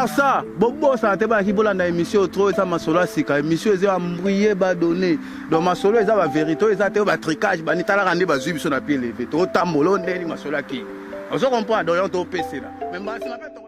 Ça, Bobo, ça a été une émission trop, ça m'a solo sika, émission, ils ont embrouillé, donné. Donc, ma solo, ils ont la vérité, ils ont été un tricage, ils ont été rendu à Zubi, ils ont été levé. Tout le monde, ils ont solo qui. On se comprend, donc, ils ont PC là. Même si la fête.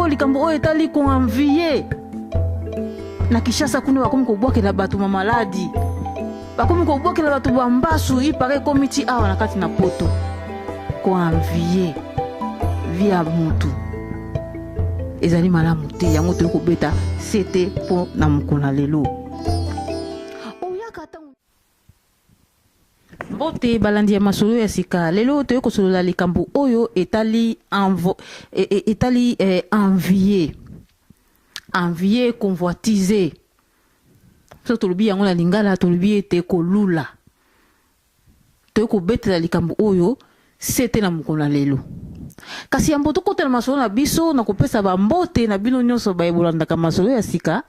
Likambo oyo etali ko envier na Kishasa kuna bakomi kobwakela bato ma maladi bakomi kobwakela bato bambasu ipare komiti awa na kati na poto ko envier via mutu ezali malamu te yango to kobeta sete po na mukona lelo Bote balandi ya masolo ya sika lelo to yokosolola likambo oyo etali envier convoitiser so tolobi yango na lingala tolobi ete kolula to yokobetela likambo oyo sete na mokona lelo kasi yambo tokotela masolo na biso na kopesa bambote na bino nyonso bayebolandaka masolo ya sika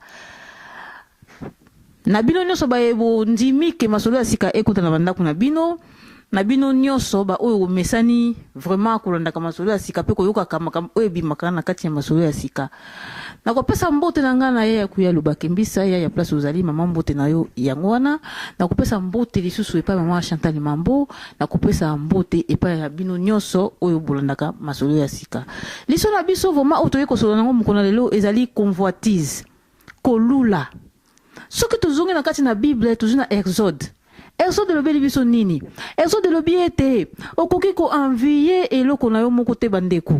na bino nyonso bayebo ndimike masolo ya sika ekota na bandako na bino nyonso ba oyo mesani vraiment kolandaka masolo ya sika pe koyoka makambo oyo bimaka na kati ya masolo ya sika na kopesa mbote na nga na ye ya kuya lubakembisa ya place ozali mama mbote na yo yango wana na kopesa mbote lisusu epai mama Chantal Mambo na kopesa mbote epai ya bino nyonso oyo bolandaka masolo ya sika liso na biso vraiment oyo toyeko solo nango mukona lelo ezali convoitise kolula soki tozongi na kati na Bible tozuna Exode lobeli biso nini Exode lobi ete okoki ko envier eloko na yo moko te bandeko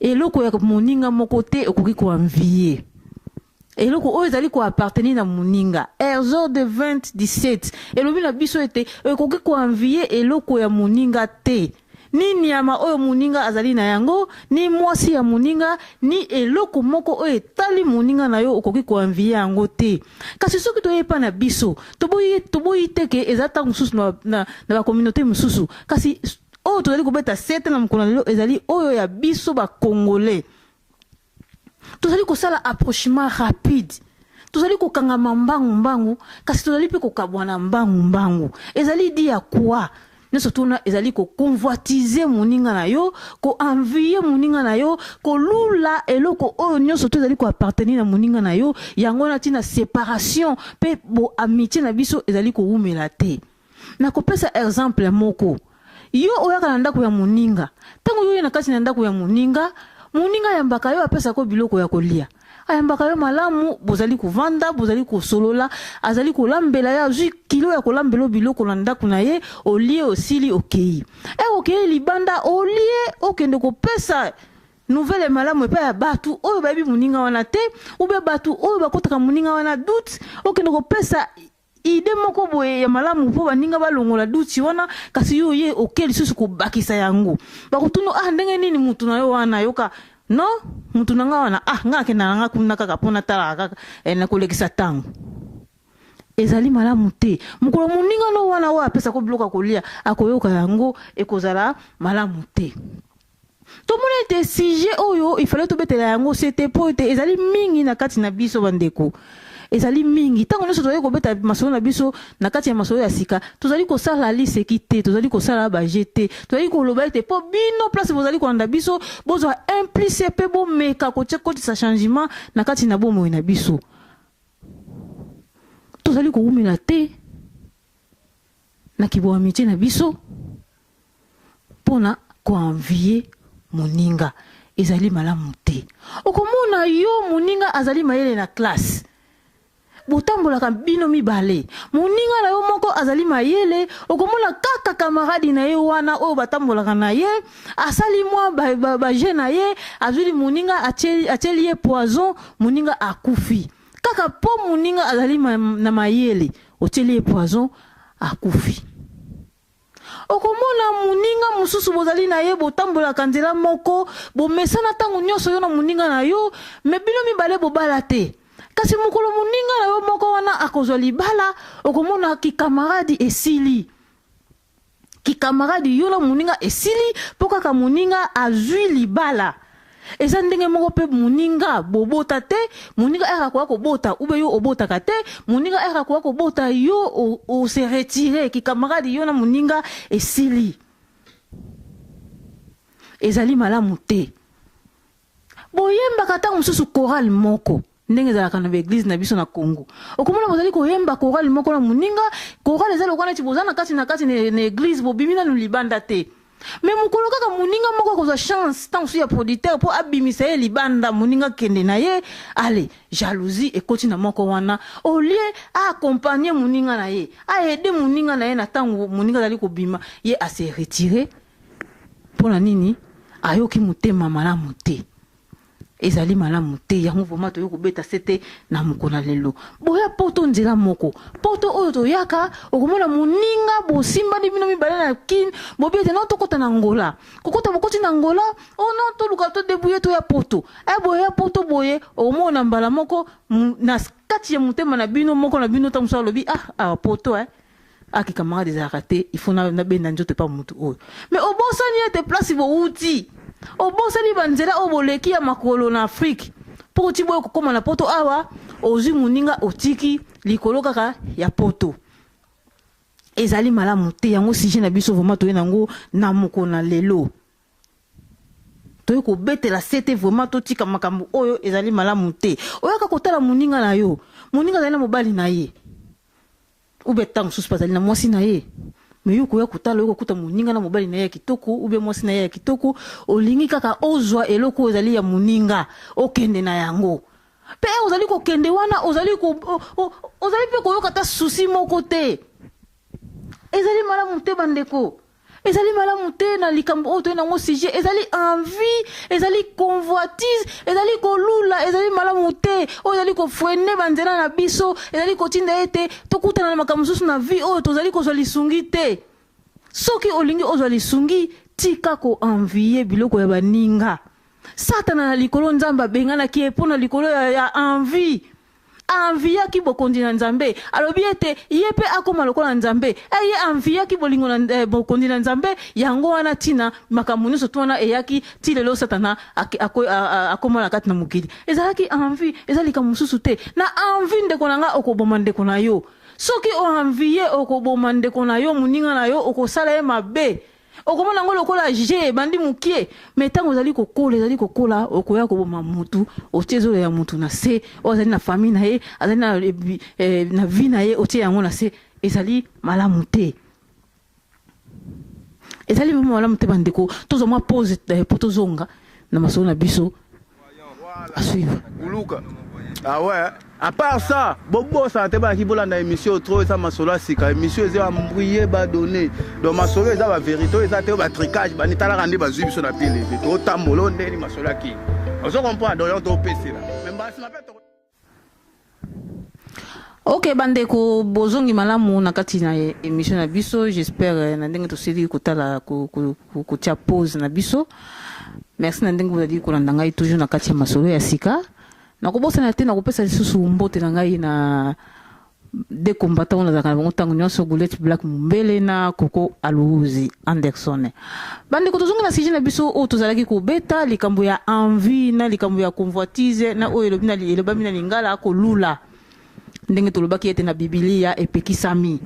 eloko ya moninga moko te okoki ko envier eloko oyo ezali ko appartenir na moninga Exode 20:17 elobi na biso ete okoki ko envier eloko ya moninga te ni nyama oyo moninga azali na yango ni mwasi ya moninga ni eloko moko oyo etali moninga na yo okoki ko envier yango te kasi soki toyepa na biso toboyi teke ezata mususu na ba communauté mususu kasi oyo tozali kobeta sete na mokona lelo ezali oyo ya biso ba congolais tozali kosala approchement rapide tozali kokanga mbangu kasi tozali pe kokabwana mbangu ezali di ya kwa neso tuna ezali ko convoitiser moninga na yo ko envier moninga na yo ko lula eloko oyo nyonso to ezali ko appartenir na moninga na yo yango na tina séparation pe bo amitié na biso ezali ko umela te na kopesa exemple moko yo oyaka na ndako ya moninga tango yo na kati na ndako ya moninga yambaka yo apesa ko biloko ya kolia ayambaka yo malamu bozali kovanda bozali kosolola azali kolambela ya zwi kilo ya kolambelo biloko na ndako na ye olie osili okei okei libanda olie okende kopesa nouvelle malamu epa ya batu oyo bayebi moninga wana te ube batu oyo bakotaka moninga wana doute okende kopesa ide moko boye ya malamu po baninga balongola duti wana kasi yo ye okeli susu kobakisa yango bakutunu ndenge nini mutu na yo wana yoka no mutu nanga wana nga kenda nanga kuna kaka pona tala kaka na kolekisa tango ezali malamu te mukolo moninga no wana wa pesa ko bloka kolia akoyoka yango ekozala malamu te tomona te sujet oyo ifale to betela yango c'était po te ezali mingi na kati na biso bandeko ezali mingi tango nyonso tozali kobeta masolo na biso na kati ya masolo ya sika tozali kosala liseki te tozali kosala bajete tozali koloba ete po bino place bozali kolanda biso bozwa implice pe bomeka kotisa changement na kati na bomoi na biso tozali koumela te na kiboa mitie na biso pona koenvier moninga ezali malamu te okomona yo moninga azali mayele na classe botambolaka bino mibale moninga na yo moko azali mayele okomona kaka kamaradi na ye wana oyo batambolaka na ye asali mwa ba jeune na ye azuli moninga atieli ye poison moninga akufi kaka po moninga azali na mayele otieli ye poison akufi okomona moninga mususu bozali na ye botambolaka nzela moko bomesana tango nyonso yo na moninga na yo me bino mibale bobala te kasi mukolo moninga na yo moko wana akozwa libala okomona ki kamaradi esili ki camarade yo na muninga esili po kaka muninga azwi libala eza ndenge moko pe muninga bobota te muninga era kwa kobota ube yo obotaka te muninga era kwa kobota yo o se retirer ki camarade yo na muninga esili ezali malamu te boyemba kata mususu choral moko ndenge ezalaka na église na biso na Congo okomona bozali koyemba choral moko na muninga choral ezali okwana ti bozana kati na église bobimina no libanda te mais mukolo kaka muninga moko kozwa chance tant ya producteur po abimisa ye libanda muninga kende na ye ale jalousie ekoti na moko wana au lieu a accompagner muninga na ye a aider muninga na ye na tango muninga zali kobima ye a se retirer pona nini ayoki mutema malamu te ezali malamu te yango vraiment to yoko beta sete na mukona lelo boya poto nzela moko poto oyo to yaka okomona muninga bosimba di bino mibale na kin bobiete na tokota na ngola kokota bokoti na ngola ono to luka to debuye to ya poto boya poto boye okomona mbala moko na kati ya mutema na bino moko na bino tamusa lobi poto aki camarade za raté il faut na benda njote pa mutu oyo mais obosani ete place bo uti obosani banzela oboleki ya makolo na Afrique pour ti boyo kokoma na poto awa ozwi muninga otiki likolo kaka ya poto ezali malamu te yango sije na biso vraiment to yenango na mokona lelo to ko betela sete vraiment to tika makambo oyo ezali malamu te oyaka kotala muninga na yo muninga zali na mobali na ye ube tang suspazali na mwasi na ye mais yo koya kutala yo kuta muninga na mobali na ye kitoko ube mwasi na ye kitoko olingi kaka ozwa eloko ezali ya muninga okende na yango pe ozali ko kende wana ozali pe koyoka ta souci moko te ezali malamu te bandeko ezali malamu te na likambo oyo toyena ngo sujet ezali envie ezali convoitise ezali kolula ezali malamu te oyo ezali kofrene banzela na biso ezali kotinda ete tokutana na makambo mosusu na vie oyo tozali kozwa lisungi te soki olingi ozwa lisungi tika koenvie biloko ya baninga satana na likolo nzambe abenganaki ye mpo na likolo ya envie anviaki bokondi na nzambe alobi ete ye pe akoma lokola nzambe ye anviaki bolingo na bokondi na nzambe yango wana tina makambo nyonso to wana eyaki ti lelo satana akoma na kati na mokili ezalaki envie ezali ka mosusu te na envie ndeko na nga okoboma ndeko na yo soki oenvie okoboma ndeko na yo moninga na yo okosala ye mabe okomona ngo lokola je bandi mukie mais tango ezali kokola okoya koboma mutu otiezo ya mutu na se ozali na famille na ye azali na vie na ye otie yango na se ezali malamu te ezali malamu te bandeko tozo mwa pause po tozonga na masolo na biso à suivre Uluka. Ah ouais. À part ça, Bobo santé ba kibola na émission trop ça masolo sika émission eza embrouillé ba donner. Donc masolo eza ba vérité eza te ba tricage ba nitala rande ba zubi so na pile. To tambolo ndeni masolo ki. On se comprend donc on to PC là. Même ba s'appelle Ok bandeko bozongi malamu na kati na émission na biso j'espère na ndenge to sili kotala ko tia pause na biso. Merci na ndenge vous dit ko landa ngai toujours na kati ya masolo ya sika. Na kobosa na te na kopesa lisusu mbote na ngai na de combattants na zakana bango tango nyonso Goulet Black Mumbele na Koko Aluzi Anderson. Bande ko tozonga na sije na biso o tozalaki ko beta likambo ya envie na likambo ya convoitise na oyo lobina elobami na lingala ko lula. Ndenge tolobaki ete na Biblia epekisami.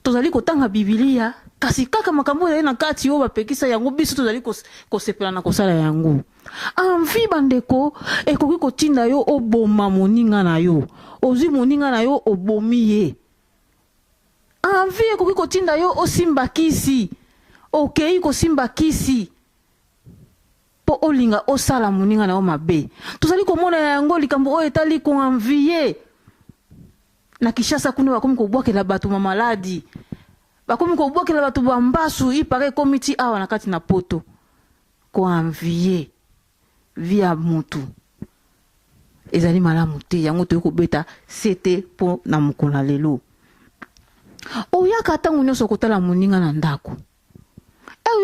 Tozali ko tanga Biblia kasi kaka makambo ya na kati yo bapekisa yango biso tozali ko sepela na kosala yango. Envie bandeko ekoki kotinda yo oboma moninga na yo ozwi moninga na yo obomi ye envie ekoki kotinda yo osimba kisi okei kosimba kisi po olinga osala moninga na yo mabe tozali komona yango likambo oyo etali ko envie na Kishasa kuna bakomi kobwakela bato ma maladi bakomi kobwakela bato bambasu ipare komiti awa na kati na poto ko envie via mutu ezali malamu te yango to kobeta sete po na mokona lelo oyaka tango nyonso kotala moninga na ndako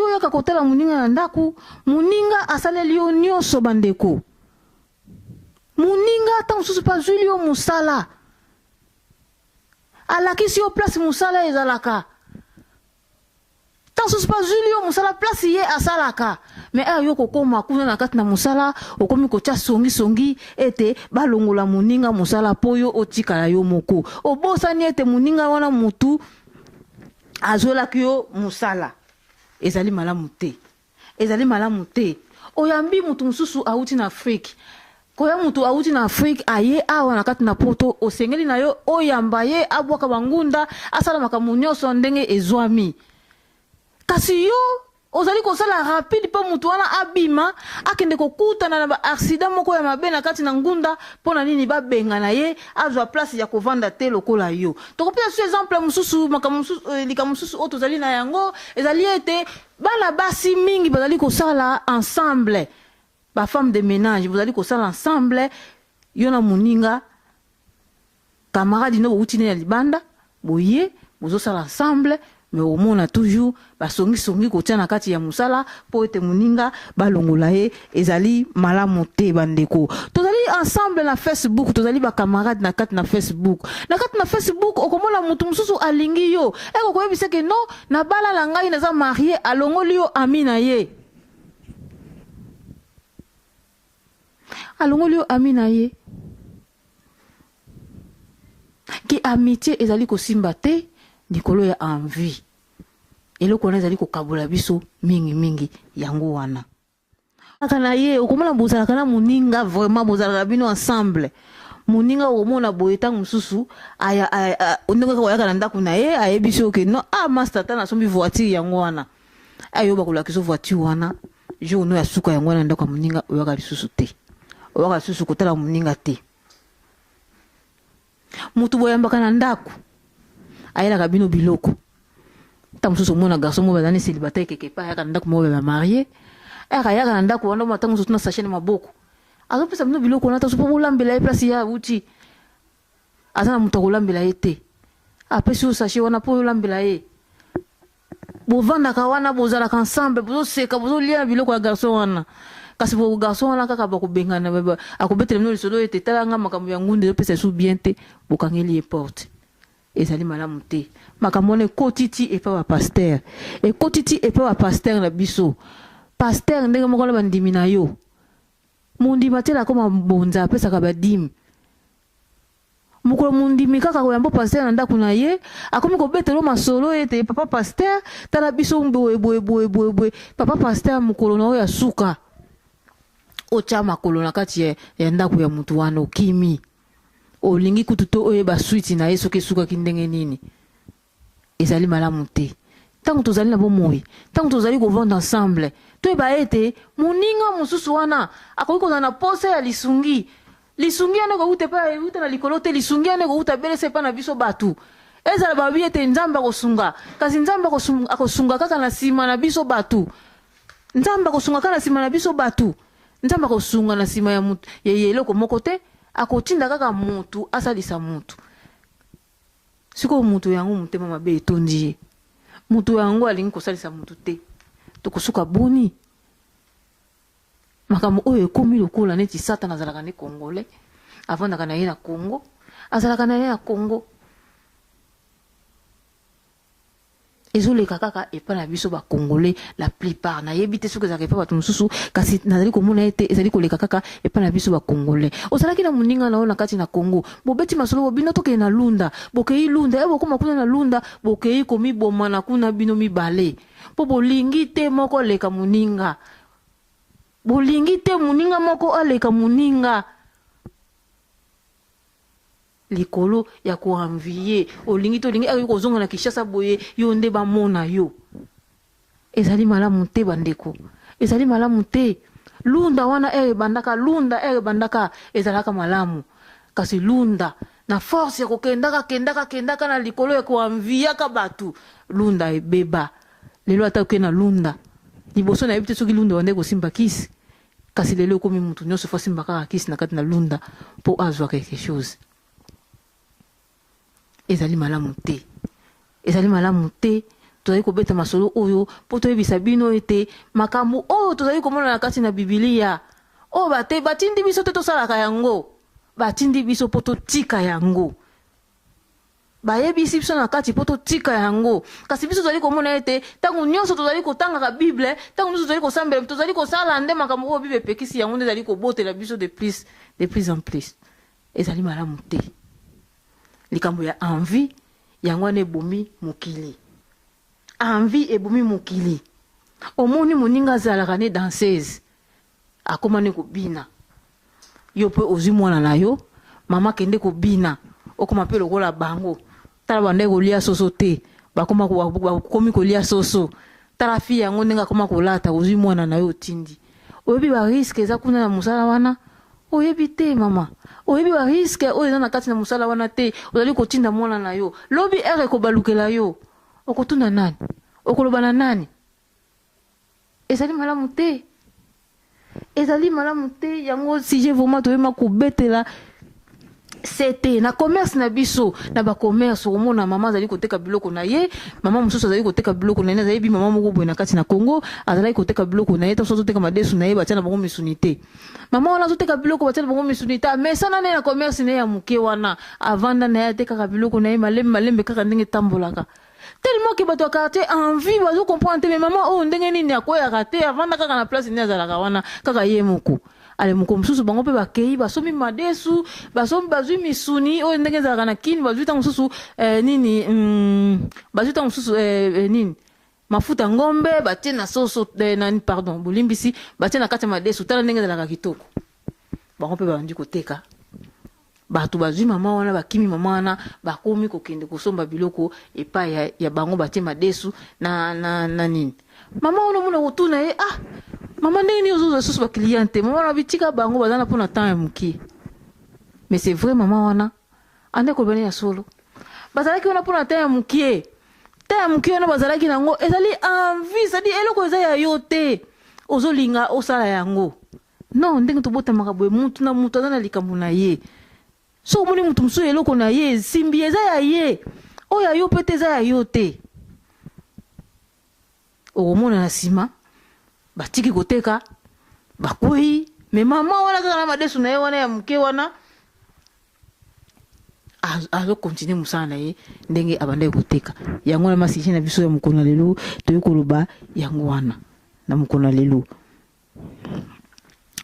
oyaka kotala moninga na ndako moninga asaleli yo nyonso bandeko moninga tango susu pa zuli yo musala alakisi yo place musala ezalaka tant sous pas Julio musala place ye asalaka mais ayo kokoma kuna na kati na musala okomi kocha songi ete balongola muninga musala poyo otikala yo moko obosani ete muninga wana mutu azola kyo musala ezali malamu te oyambi mutu mususu auti na Afrique koya mutu auti na Afrique aye awa na kati na poto osengeli na yo oyamba ye abwaka bangunda asala makamu nyonso ndenge ezwami kasi yo ozali kosala rapide pa mutu wana abima akende kokutana na ba accident moko ya mabe na kati na ngunda pona nini babenga na ye azwa place ya kovanda te lokola yo tokopesa su exemple mususu lika mususu oto zali na yango ezali ete bana basi mingi bazali kosala ensemble ba femme de ménage bazali kosala ensemble yo na muninga camarade no utine ya libanda boye bozosala ensemble mais au mona toujours basongi kotia na kati ya musala po ete muninga balongola ye ezali malamu te bandeko tozali ensemble na Facebook tozali ba camarade na kati na Facebook okomona mutu mususu alingi yo eko koyebisa ke no na bala la ngai naza marié alongoli yo ami na ye ki amitié ezali kosimba te likolo ya envie eloko wana ezali kokabola biso mingi yango wana akana ye okomona bozalaka na muninga vraiment bozalaka bino ensemble muninga okomona boye ntango mosusu ndenge koyaka na ndako na ye ayebi so ke no master ta nasombi voiture yango wana ayoba kolakisa voiture wana jour no ya suka yango wana ndako ya muninga oyaka lisusu te oyaka lisusu kotala muninga te mutu boyambaka na ndako ayelaka bino biloko ntango mosusu omona garçon mo bazali célibataire quelque part ayaka na ndako mo ba marié ayaka na ndako wana ntango mosusu na sachet na maboko azopesa bino biloko wana taso po bolambela ye place ya uti aza na moto akolambela ye te apesi yo sachet wana po olambela ye bovandaka wana bozalaka ensemble bozoseka bozolia na biloko ya garçon wana kasi bo garçon wana kaka bakobengana akobetela bino lisolo ete talanga makambo ya ngunde ezopesa esu bien te bokangeli ye porte ezali malamu te makambo wana ekotiti epa bapaster na biso paster ndenge moko na bandimi na yo mundimi te akoma bonza apesaka badimi mokolo mundimi kaka koyamba paster na ndako na ye akomi kobetelo masolo ete papa paster tala biso boye papa paster mokolo na oyo ya suka otya makolo na kati ya ndako ya mutu wana okimi olingi kutu to oyeba switi na ye soki esukaki ndenge nini ezali malamu te ntango tozali na bomoi ntango tozali kovanda ensemble toyeba ete moninga mosusu wana akoki kozala na pose ya lisungi ane kouta epa euta na likolo te lisungi ane kouta belesa epa na biso bato ezala babi ete nzambe akosunga kasi nzambe akosunga kaka na nsima na biso bato nzambe akosunga na nsima ya eloko moko te akotinda kaka mutu asalisa mutu sikoyo mutu yango motema mabe etondi ye mutu yango alingi kosalisa mutu te tokosuka boni makambo oyo ekomi lokola neti Satan azalaka ne Congolais avandaka na ye na Congo azalaka na ye na Congo ezoleka kaka epa na biso ba Congolais la plupart na yebi te soki ezalaka epa bato mosusu kasi nazali komona ete ezali koleka kaka epa na biso ba Congolais ozalaki na moninga na oyo na kati na Congo bobeti masolo bobino tokei na lunda bokei lunda bokoma kuna na lunda bokei komiboma na kuna bino mibale po bolingi te moko leka moninga moko aleka moninga likolo ya koanvie olingi akoki kozonga na Kinshasa boye yo nde bamona yo ezali malamu te bandeko ezali malamu te lunda wana ebandaka ezalaka malamu kasi lunda na force ya kokendaka na likolo ya koanviaka bato lunda ebeba lelo ata oke na lunda liboso na yebi te soki lunda wande kosimba kisi kasi lelo okomi mutu nyonso fo asimba kaka kisi na kati na lunda mpo azwa quelque chose ezali malamu te tozali kobeta masolo oyo mpo toyebisa bino ete makambo oyo tozali komona na kati na Bibilia oyo batindi biso te tosalaka yango batindi biso mpo totika yango bayebisi biso na kati po totika yango kasi biso tozali komona ete ntango nyonso tozali kotangaka bible ntango nyonso tozali kosambela tozali kosala nde makambo oyo bible epekisi yango nde ezali kobotela biso de plus en plus ezali malamu te likambo ya envie yango wana ebomi mokili envie ebomi mokili omoni moninga azalaka ne danseuse akoma ne kobina yo mpe ozwi mwana na yo mama kende kobina okoma mpe lokola bango tala bande kolia soso te bakoma bakomi kolia soso tala fi yango ndenge akoma kolata ozwi mwana na yo otindi oyebi bariske eza kuna na mosala wana oyebi te mama oyebi bariske oyo eza na kati na mosala wana te ozali kotinda mwana na yo lobi ere kobalukela yo okotunda nani okoloba na nani ezali malamu te yango sujet vraiment toyema kobetela c'était na commerce na biso na ba commerce omona mama azali koteka biloko na ye mama mosusu azali koteka biloko na ye azali bi mama moko boye na kati na Congo azali koteka biloko na ye to sozo teka madesu na ye batia na bango misunité mama wana azoteka biloko batia na bango misunité mais sana na na commerce na ya muke wana avanda na ye teka biloko na ye malembe kaka ndenge tambolaka tellement que bato quartier envie bazo comprendre mais maman oh ndenge nini akoya kate avanda kaka na place ni azalaka wana kaka ye moko ale moko mususu bango pe bakei basomi madesu basomi bazwi misuni o ndenge zalaka na kini bazwi ta mususu bazwi ta mususu nini mafuta ngombe batie na soso nani pardon bolimbisi batie na kati madesu tala ndenge zalaka kitoko bango pe bandi koteka bato bazwi mama wana bakimi mama wana bakomi kokende kosomba biloko epa ya bango batie madesu na nini mama wana muna kotuna ye mama ndenge ni ozoza susu ba cliente mama na bitika bango bazana pona temps ya muki mais c'est vrai mama wana ande ko bene ya solo bazalaki wana pona temps ya muki wana bazalaki nango ezali envie ça dit eloko eza ya yote ozolinga osala yango non ndenge tobota makaboye mutu na mutu azana likambo na ye so omoni mutu musu eloko na ye simbi eza ya ye oya yo pete eza ya yote omona na sima batiki koteka bakwei me mama wana kaka na madesu na ye wana ya muke wana azo continue musala na ye ndenge abanda koteka yango na masije na biso ya mukona lelo toyi koloba yango wana na mukona lelo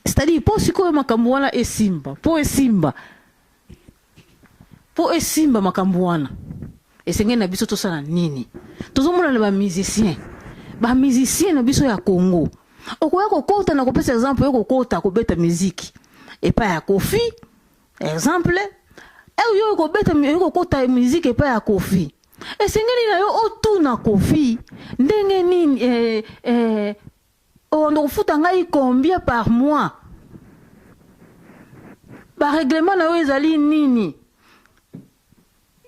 c'est-à-dire po sikoyo makambo wana esimba po esimba makambo wana esenge na biso tosala nini tozomona le ba musicien na biso ya Congo okoya kokota na kopesa exemple yo kokota kobeta musique epa ya Kofi exemple yo kobeta yo kokota musique epa ya Kofi esengeli na yo otuna Kofi ndenge nini ndo kufuta ngai combien par mois ba règlement na yo ezali nini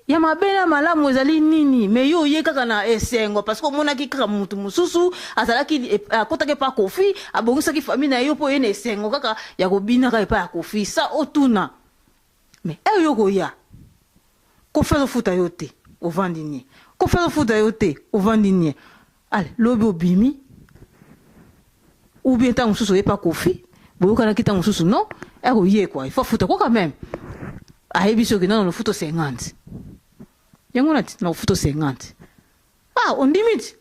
ya mabena malamu ezali nini me yo ye kaka na esengo parce que omona ki kaka mutu mususu azalaki akotake pa Kofi abongisaki famille na yo po ye na esengo kaka ya kobina ka pa ya Kofi sa otuna mais yo koya ko faire futa yote au vandinier ko faire futa yote au vandinier allez lobi obimi ou bien tant mususu ye pa Kofi boyoka na kita mususu non ye quoi il faut futa quoi quand même ayebiso que non le futo 50 yango nati na futo 50 on limite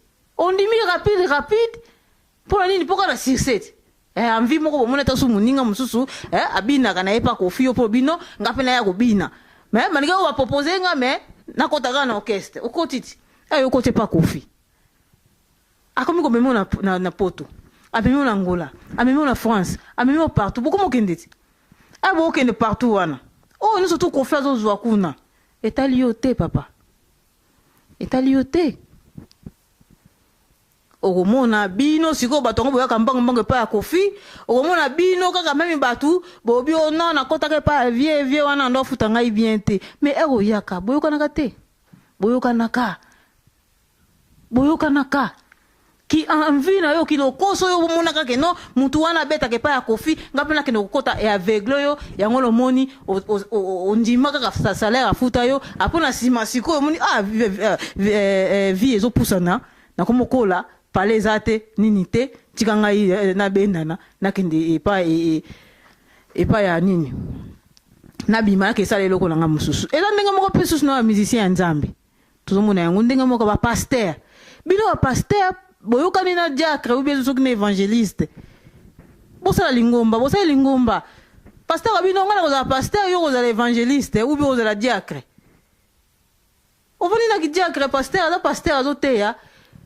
rapide pour nini pourquoi la 67 envie moko bomona tasu muninga mususu abina kana epa Kofi yo po bino ngape na ya kobina mais manika wa proposer nga mais na kotaka na orchestre okotiti yo kote pa Kofi akomi ko memo na poto amemo na Angola amemo na France amemo partout beaucoup mokendeti bokende partout wana nous surtout confiance aux Wakuna. Etaliote, papa. Etaliote. Oromona bino, siko batongo boya kambang pa Kofi. Oromona bino, kaka memi batu. Bobi non, na kota ke pa vie wana ndo futanga bien te. Mais yaka, boyoka naka te. Boyoka naka. Ki envie na yo ki lo koso yo mona kake no mutu wana beta ke pa ya Kofi ngape na kene kokota e aveugle yo yango lo moni ondima kaka sa salaire afuta yo apona sima siko yo moni vie ezo pusana na komokola pale zate nini te tikanga na bendana na kende epa ya nini na bima ke sala eloko nanga mususu eza ndenge moko pe susu na musicien ya nzambe tozomona yango ndenge moko ba pasteur bino ba pasteur boyokani na diacre ou bien soki na évangéliste bosala lingomba pasteur abino ngana kozala pasteur yo kozala évangéliste ou bien kozala diacre ovani na diacre pasteur aza pasteur azoteya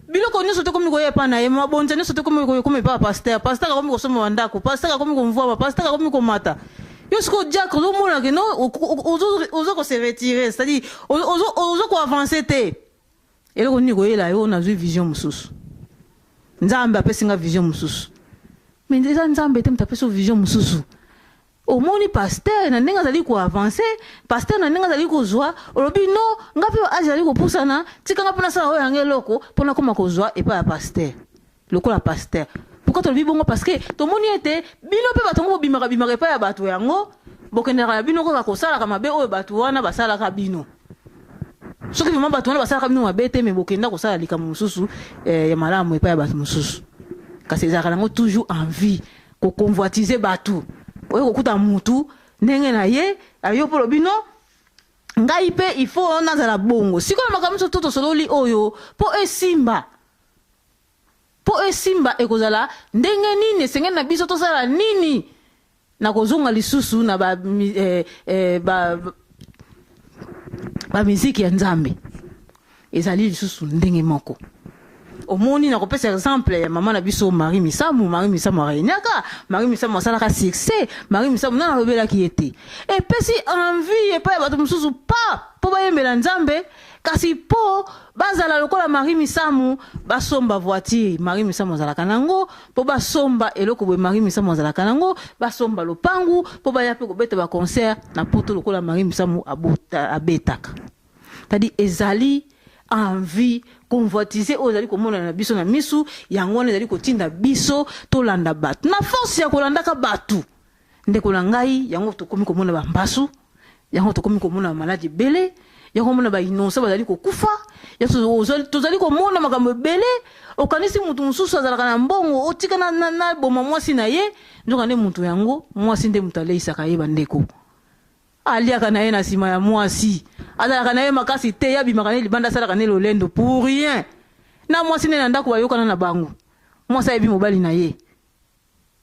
biloko nyonso te komi koyepa na ye mabonza nyonso te komi pa pasteur akomi kosomba bandako pasteur akomi komvwaba pasteur akomi komata yo siko diacre ozomona ke no ozo ko se retirer c'est-à-dire ozo ko avancer te eloko nini koyela yo nazwi vision mosusu nzambe apesinga vision mosusu mais eza nzambe te moto apesi vision mosusu omoni pasteur na ndenge azali koavance pasteur na ndenge azali kozwa olobi no nga mpe age azali kopusana tikanga mpona sala oyo yango eloko mpona koma kozwa epai ya pasteur lokola pasteur pourquoi tolobi bongo parce que tomoni ete bino mpe bato yango bobimaka epai ya bato yango bokendaka na bino kaka kosalaka mabe oyo bato wana basalaka bino soki vraimen bato wana basalaka bino mabe te me bokenda kosala likambo mosusu ya malamu epai ya bato mosusu kasi ezalaka nango toujours envie koconvoitize bato oyo kokuta mutu ndenge na ye ayo polo bino ngai pe il faut nazala bongo sikoyo makambo so toto sololi oyo po esimba ekozala ndenge nini esengeli na biso tosala nini na kozonga lisusu na ba miziki ya nzambe ezali lisusu ndenge moko omoni na kopesa exemple ya mama na biso Marie Misamu arenyaka Marie Misamu asalaka succès Marie Misamu nana alobelaki ete epesi envie epai ya bato mosusu po bayembela nzambe kasi po bazala lokola Marie Misamu basomba voiture Marie Misamu azalaka nango po basomba eloko boye Marie Misamu azalaka nango basomba lopangu po baya pe kobeta ba concert na poto lokola Marie Misamu abetaka tadi ezali envie convoitiser ozali komona na biso na misu yango wana ezali kotinda biso tolanda bato na force ya kolandaka bato ndeko na ngai yango tokomi komona bambasu yango tokomi komona maladi bele yango komona ba innocent bazali kokufa tozali komona makambo ebele okanisi mutu mosusu azalaka na mbongo otika na boma mwasi na ye nzoka nde mutu yango mwasi nde mutu aleisaka ye bandeko aliaka na ye na nsima ya mwasi azalaka na ye makasi te yabimaka ne libanda asalaka ne lolendo pour rien na mwasi nde na ndako bayokana na bango mwasi ayebi mobali na ye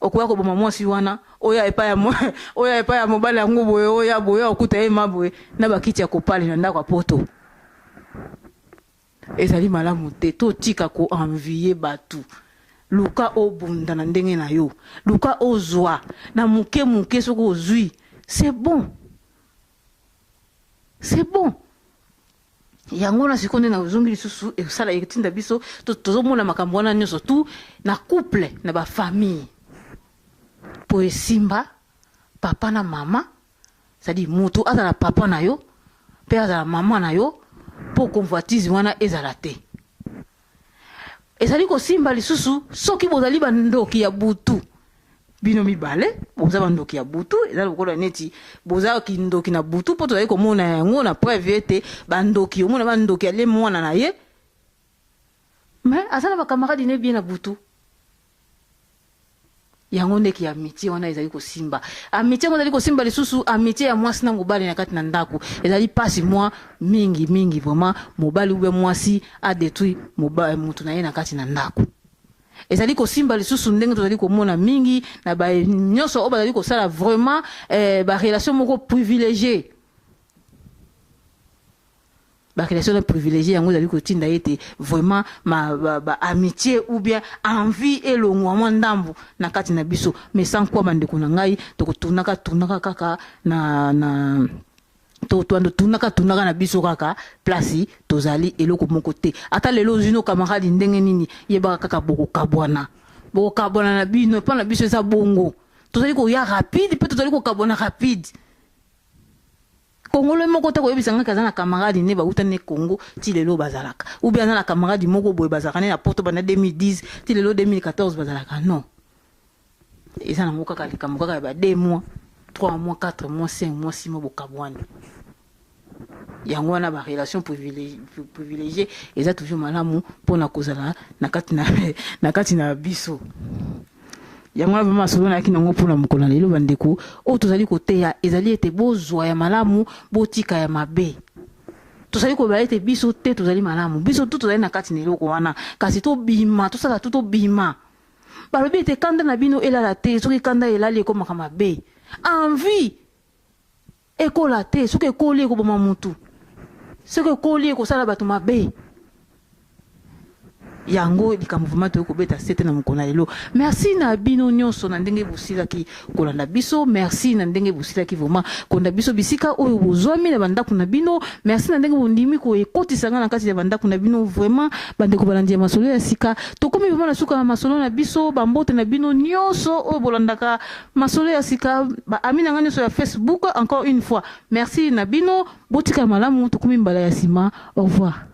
okoya koboma mwasi wana oya epai ya mobali yango boye oya okuta ye maboye na bakiti ya kopale na ndako ya poto ezali malamu te totika koenvie bato luka obunda na ndenge na yo luka ozwa na muke soki ozwi c'est bon yango na sikonde na uzongi lisusu esala etinda biso tozomona makambo wana nyonso tu na couple na ba famille po esimba papa na mama c'est-à-dire mutu azala papa na yo pe azala mama na yo po convoitise wana ezala te ezali kosimba lisusu soki bozali bandoki ya butu bino mibale boza bandoki ya butu eza lokola neti boza kindoki na butu po tozali komona yango na preuve ete bandoki omona bandoki ale mwana na ye mais azala bakamaradi ne bien na butu yango ndeki ya amitié wana ezali kosimba amitié ngo ezali kosimba lisusu amitié ya mwasi na mobali na kati na ndako ezali pasi mwa mingi vraiment mobali ube mwasi a détruit mobali mutu na ye na kati na ndako ezali kosimba lisusu ndenge tozali komona mingi na ba nyonso oyo bazali kosala vraiment ba relation moko privilégiée ba relation privilégiée yango ezali kotinda ete vraiment ba amitié ou bien envie elongwa mwa ndambu na kati na biso mais sans quoi bandeko na ngai tokotunaka kaka na tunaka na biso kaka place tozali eloko moko te ata lelo zino camarade ndenge nini yebaka kaka bokokabwana na bino pa na biso eza bongo tozali koya rapide pe tozali kokabwana rapide Congo le moko ta koyebisa nga kaza na camarade ne bauta ne Congo ti lelo bazalaka ou bien na camarade moko boye bazalaka na porto bana 2010 ti lelo 2014 bazalaka non eza na moka kali kamoka ka ba 2 mois 3 mois 4 mois 5 mois 6 mois bokabwana yango wana ba relation privilégiée eza toujours malamu pona kozala na kati na biso yango na vraiment masolo na kinongo mpona mokolo na lelo bandeko oyo tozali koteya ezali ete bozwa ya malamu botika ya mabe tozali kobala ete biso te tozali malamu biso tu tozali na kati na eloko wana kasi tobima tosala tu tobima balobi ete kanda na bino elala te soki kanda elali ekomaka mabe envie ekola te soki ekoli ekoboma mutu soki ekoli ekosala bato mabe yango likambo vraiment tokobeta sete na mokolo na lelo merci na bino nyonso na ndenge bosilaki kolanda biso merci na ndenge bosilaki vraiment kolanda biso bisika oyo bozwami na bandako na bino merci na ndenge bondimi koekotisanga na kati ya bandako na bino vraiment bandeko balandi ya masolo ya sika tokomi vraiment na suka na masolo na biso bambote na bino nyonso oyo bolandaka masolo ya sika baami na nga nyonso ya Facebook encore une fois merci na bino botika malamu tokomi mbala ya sima au revoir.